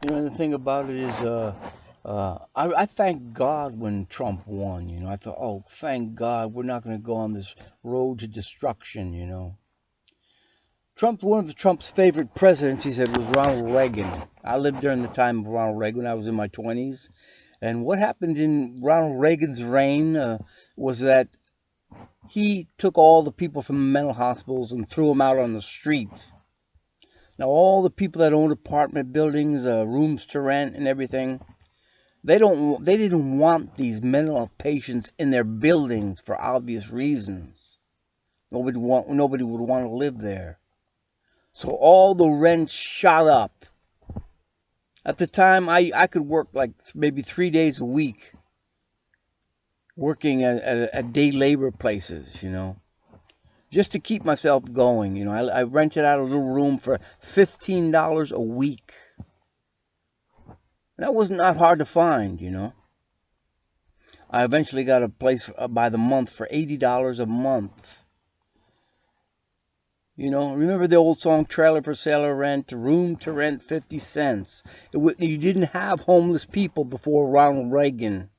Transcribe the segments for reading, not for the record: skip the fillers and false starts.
You know, the thing about it is, I thank God when Trump won. You know, I thought, oh, thank God, we're not going to go on this road to destruction. You know, one of Trump's favorite presidents, he said, was Ronald Reagan. I lived during the time of Ronald Reagan when I was in my 20s. And what happened in Ronald Reagan's reign was that he took all the people from mental hospitals and threw them out on the street. Now, all the people that owned apartment buildings, rooms to rent, and everything, they didn't want these mental patients in their buildings for obvious reasons. Nobody would want to live there. So all the rents shot up. At the time, I could work like maybe 3 days a week, working at day labor places, you know, just to keep myself going. You know, I rented out a little room for $15 a week. That was not hard to find, you know. I eventually got a place by the month for $80 a month. You know, remember the old song, trailer for sale or rent, room to rent 50 cents. You didn't have homeless people before Ronald Reagan.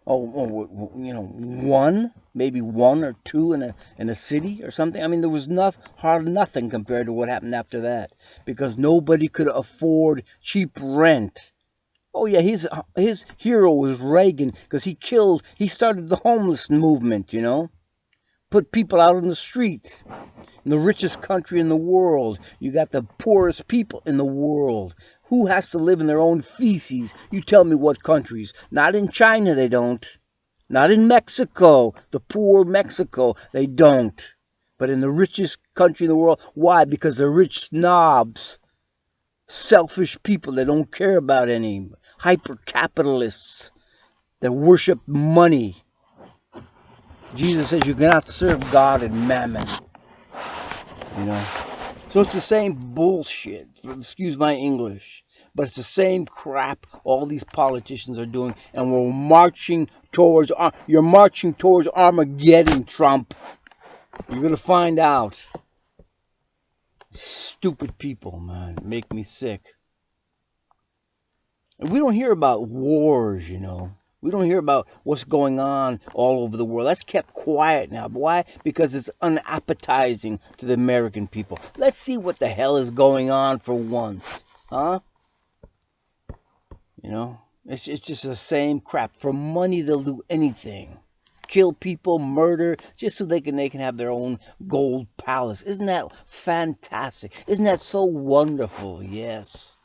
You know, maybe one or two in a city or something. I mean, there was hardly nothing compared to what happened after that, because nobody could afford cheap rent. Oh yeah, his hero was Reagan, because he started the homeless movement, you know. Put people out on the street. In the richest country in the world, you got the poorest people in the world. Who has to live in their own feces? You tell me what countries. Not in China, they don't. Not in Mexico, the poor Mexico, they don't. But in the richest country in the world. Why? Because they're rich snobs. Selfish people that don't care about any. Hyper-capitalists that worship money. Jesus says you cannot serve God and mammon. You know? So it's the same bullshit. Excuse my English. But it's the same crap all these politicians are doing. And you're marching towards Armageddon, Trump. You're going to find out. Stupid people, man. Make me sick. And we don't hear about wars, you know. We don't hear about what's going on all over the world. That's kept quiet now. Why? Because it's unappetizing to the American people. Let's see what the hell is going on for once. Huh? You know? It's just the same crap. For money, they'll do anything. Kill people, murder, just so they can have their own gold palace. Isn't that fantastic? Isn't that so wonderful? Yes.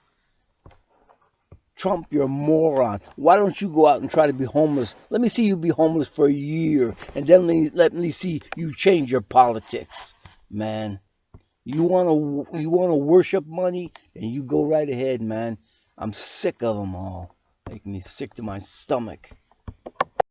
Trump, you're a moron. Why don't you go out and try to be homeless? Let me see you be homeless for a year, and then let me see you change your politics, man. You wanna worship money, and you go right ahead, man. I'm sick of them all. Making me sick to my stomach.